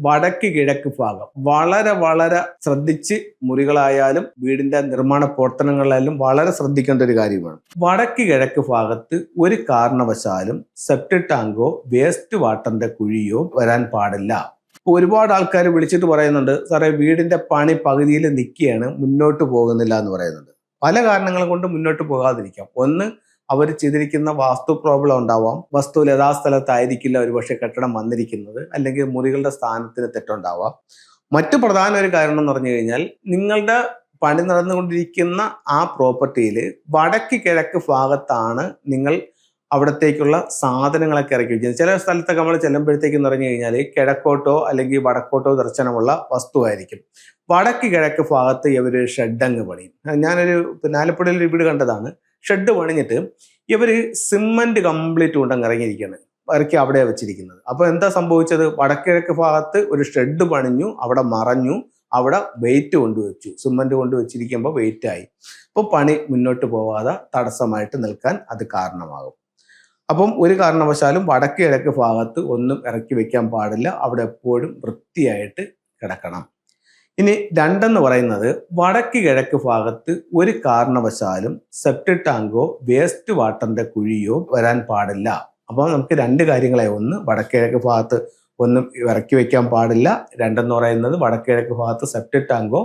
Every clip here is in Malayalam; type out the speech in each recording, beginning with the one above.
വടക്ക് കിഴക്ക് ഭാഗം വളരെ വളരെ ശ്രദ്ധിച്ച് മുറികളായാലും വീടിന്റെ നിർമ്മാണ പ്രവർത്തനങ്ങളിലായാലും വളരെ ശ്രദ്ധിക്കേണ്ട ഒരു കാര്യമാണ്. വടക്ക് കിഴക്ക് ഭാഗത്ത് ഒരു കാരണവശാലും സെപ്റ്റിക് ടാങ്കോ വേസ്റ്റ് വാട്ടറിന്റെ കുഴിയോ വരാൻ പാടില്ല. ഒരുപാട് ആൾക്കാർ വിളിച്ചിട്ട് പറയുന്നുണ്ട്, സാറേ വീടിന്റെ പണി പകുതിയിൽ നിൽക്കുകയാണ്, മുന്നോട്ട് പോകുന്നില്ല എന്ന് പറയുന്നുണ്ട്. പല കാരണങ്ങൾ കൊണ്ട് മുന്നോട്ട് പോകാതിരിക്കാം. ഒന്ന്, അവർ ചെയ്തിരിക്കുന്ന വാസ്തു പ്രോബ്ലം ഉണ്ടാവാം, വസ്തു യഥാസ്ഥലത്തായിരിക്കില്ല ഒരുപക്ഷെ കെട്ടിടം വന്നിരിക്കുന്നത്, അല്ലെങ്കിൽ മുറികളുടെ സ്ഥാനത്തിന് തെറ്റുണ്ടാവാം. മറ്റു പ്രധാന ഒരു കാരണം എന്ന് പറഞ്ഞു കഴിഞ്ഞാൽ, നിങ്ങളുടെ പണി നടന്നുകൊണ്ടിരിക്കുന്ന ആ പ്രോപ്പർട്ടിയിൽ വടക്ക് കിഴക്ക് ഭാഗത്താണ് നിങ്ങൾ അവിടത്തേക്കുള്ള സാധനങ്ങളൊക്കെ ഇറക്കി വെക്കുന്നത്. ചില സ്ഥലത്തൊക്കെ നമ്മൾ ചെല്ലുമ്പോഴത്തേക്കെന്ന് പറഞ്ഞു കഴിഞ്ഞാൽ കിഴക്കോട്ടോ അല്ലെങ്കിൽ വടക്കോട്ടോ ദർശനമുള്ള വസ്തുവായിരിക്കും. വടക്ക് കിഴക്ക് ഭാഗത്ത് ഇവർ ഷെഡങ്ങ് പണിയും. ഞാനൊരു ആലപ്പുഴയിൽ ഒരു വീട് കണ്ടതാണ്. ഷെഡ് പണിഞ്ഞിട്ട് ഇവര് സിമന്റ് കംപ്ലീറ്റ് കൊണ്ടങ്ങ് ഇറങ്ങിയിരിക്കുകയാണ്, ഇറക്കി അവിടെ വെച്ചിരിക്കുന്നത്. അപ്പൊ എന്താ സംഭവിച്ചത്? വടക്കിഴക്ക് ഭാഗത്ത് ഒരു ഷെഡ് പണിഞ്ഞു, അവിടെ മറഞ്ഞു, അവിടെ വെയിറ്റ് കൊണ്ടുവച്ചു, സിമന്റ് കൊണ്ട് വെച്ചിരിക്കുമ്പോൾ വെയിറ്റ് ആയി. അപ്പോൾ പണി മുന്നോട്ട് പോവാതെ തടസ്സമായിട്ട് നിൽക്കാൻ അത് കാരണമാകും. അപ്പം ഒരു കാരണവശാലും വടക്ക് കിഴക്ക് ഭാഗത്ത് ഒന്നും ഇറക്കി വെക്കാൻ പാടില്ല, അവിടെ എപ്പോഴും വൃത്തിയായിട്ട് കിടക്കണം. ഇനി രണ്ടെന്ന് പറയുന്നത്, വടക്ക് കിഴക്ക് ഭാഗത്ത് ഒരു കാരണവശാലും സെപ്റ്റിക് ടാങ്കോ വേസ്റ്റ് വാട്ടറിന്റെ കുഴിയോ വരാൻ പാടില്ല. അപ്പോൾ നമുക്ക് രണ്ട് കാര്യങ്ങളെ, ഒന്ന് വടക്ക് കിഴക്ക് ഭാഗത്ത് ഒന്നും ഇറക്കി വെക്കാൻ പാടില്ല, രണ്ടെന്ന് പറയുന്നത് വടക്ക് കിഴക്ക് ഭാഗത്ത് സെപ്റ്റിക് ടാങ്കോ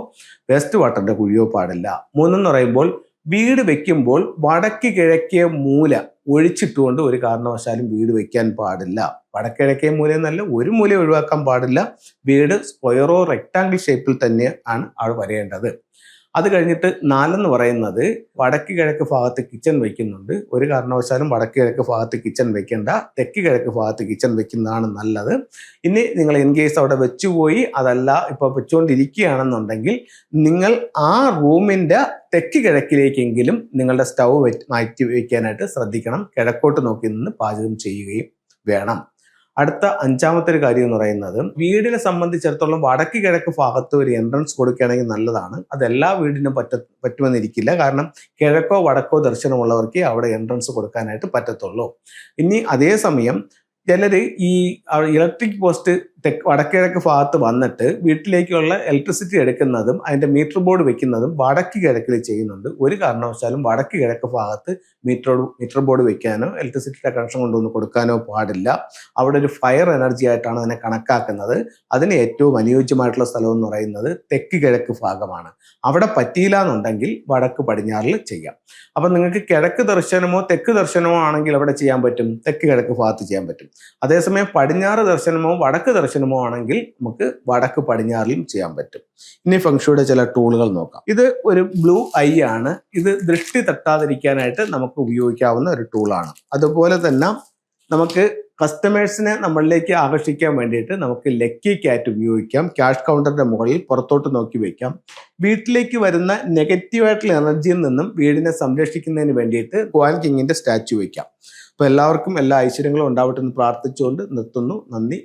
വേസ്റ്റ് വാട്ടറിന്റെ കുഴിയോ പാടില്ല. മൂന്നെന്ന് പറയുമ്പോൾ വീട് വെക്കുമ്പോൾ വടക്ക് കിഴക്കേ മൂല ഒഴിച്ചിട്ടുകൊണ്ട് ഒരു കാരണവശാലും വീട് വെക്കാൻ പാടില്ല. വടക്ക് കിഴക്കേ മൂല എന്നല്ല, ഒരു മൂല ഒഴിവാക്കാൻ പാടില്ല. വീട് സ്ക്വയറോ റെക്ടാങ്കിൾ ഷേപ്പിൽ തന്നെ ആണ് അവിടെ വരേണ്ടത്. അത് കഴിഞ്ഞിട്ട് നാലെന്ന് പറയുന്നത്, വടക്ക് കിഴക്ക് ഭാഗത്ത് കിച്ചൺ വെക്കുന്നുണ്ട്, ഒരു കാരണവശാലും വടക്ക് കിഴക്ക് ഭാഗത്ത് കിച്ചൺ വെക്കേണ്ട, തെക്ക് കിഴക്ക് ഭാഗത്ത് കിച്ചൺ വെക്കുന്നതാണ് നല്ലത്. ഇനി നിങ്ങൾ ഇൻ കേസ് അവിടെ വെച്ചുപോയി, അതല്ല ഇപ്പൊ വെച്ചുകൊണ്ടിരിക്കുകയാണെന്നുണ്ടെങ്കിൽ, നിങ്ങൾ ആ റൂമിന്റെ തെക്ക് കിഴക്കിലേക്കെങ്കിലും നിങ്ങളുടെ സ്റ്റൗ മാറ്റി വയ്ക്കാനായിട്ട് ശ്രദ്ധിക്കണം. കിഴക്കോട്ട് നോക്കി നിന്ന് പാചകം ചെയ്യുകയും വേണം. അടുത്ത അഞ്ചാമത്തെ ഒരു കാര്യം എന്ന് പറയുന്നത്, വീടിനെ സംബന്ധിച്ചിടത്തോളം വടക്ക് കിഴക്ക് ഭാഗത്ത് ഒരു എൻട്രൻസ് കൊടുക്കുകയാണെങ്കിൽ നല്ലതാണ്. അതെല്ലാ വീടിനും പറ്റുമെന്നിരിക്കില്ല. കാരണം കിഴക്കോ വടക്കോ ദർശനമുള്ളവർക്ക് അവിടെ എൻട്രൻസ് കൊടുക്കാനായിട്ട് പറ്റത്തുള്ളൂ. ഇനി അതേസമയം ചിലര് ഈ ഇലക്ട്രിക് പോസ്റ്റ് വടക്കിഴക്ക് ഭാഗത്ത് വന്നിട്ട് വീട്ടിലേക്കുള്ള ഇലക്ട്രിസിറ്റി എടുക്കുന്നതും അതിന്റെ മീറ്റർ ബോർഡ് വെക്കുന്നതും വടക്ക് കിഴക്കിൽ ചെയ്യുന്നുണ്ട്. ഒരു കാരണവശാലും വടക്ക് കിഴക്ക് ഭാഗത്ത് മീറ്റർ ബോർഡ് വെക്കാനോ ഇലക്ട്രിസിറ്റിയുടെ കണക്ഷൻ കൊണ്ടുവന്ന് കൊടുക്കാനോ പാടില്ല. അവിടെ ഒരു ഫയർ എനർജി ആയിട്ടാണ് അതിനെ കണക്കാക്കുന്നത്. അതിന് ഏറ്റവും അനുയോജ്യമായിട്ടുള്ള സ്ഥലം എന്ന് പറയുന്നത് തെക്ക് കിഴക്ക് ഭാഗമാണ്. അവിടെ പറ്റിയില്ല എന്നുണ്ടെങ്കിൽ വടക്ക് പടിഞ്ഞാറിൽ ചെയ്യാം. അപ്പം നിങ്ങൾക്ക് കിഴക്ക് ദർശനമോ തെക്ക് ദർശനമോ ആണെങ്കിൽ അവിടെ ചെയ്യാൻ പറ്റും, തെക്ക് കിഴക്ക് ഭാഗത്ത് ചെയ്യാൻ പറ്റും. അതേസമയം പടിഞ്ഞാറ് ദർശനമോ വടക്ക് ദർശനമോ ആണെങ്കിൽ നമുക്ക് വടക്ക് പടിഞ്ഞാറിലും ചെയ്യാൻ പറ്റും. ഇനി ഫെങ്ഷുയുടെ ചില ടൂളുകൾ നോക്കാം. ഇത് ഒരു ബ്ലൂ ഐ ആണ്. ഇത് ദൃഷ്ടി തട്ടാതിരിക്കാനായിട്ട് നമുക്ക് ഉപയോഗിക്കാവുന്ന ഒരു ടൂളാണ്. അതുപോലെ തന്നെ നമുക്ക് കസ്റ്റമേഴ്സിനെ നമ്മളിലേക്ക് ആകർഷിക്കാൻ വേണ്ടിയിട്ട് നമുക്ക് ലക്കി ക്യാറ്റ് ഉപയോഗിക്കാം. ക്യാഷ് കൗണ്ടറിന്റെ മുകളിൽ പുറത്തോട്ട് നോക്കി വയ്ക്കാം. വീട്ടിലേക്ക് വരുന്ന നെഗറ്റീവായിട്ടുള്ള എനർജിയിൽ നിന്നും വീടിനെ സംരക്ഷിക്കുന്നതിന് വേണ്ടിയിട്ട് ക്വാൻ കിങ്ങിന്റെ സ്റ്റാച്ചു വയ്ക്കാം. അപ്പോൾ എല്ലാവർക്കും എല്ലാ ഐശ്വര്യങ്ങളും ഉണ്ടാവട്ടെ എന്ന് പ്രാർത്ഥിച്ചുകൊണ്ട് നിർത്തുന്നു. നന്ദി.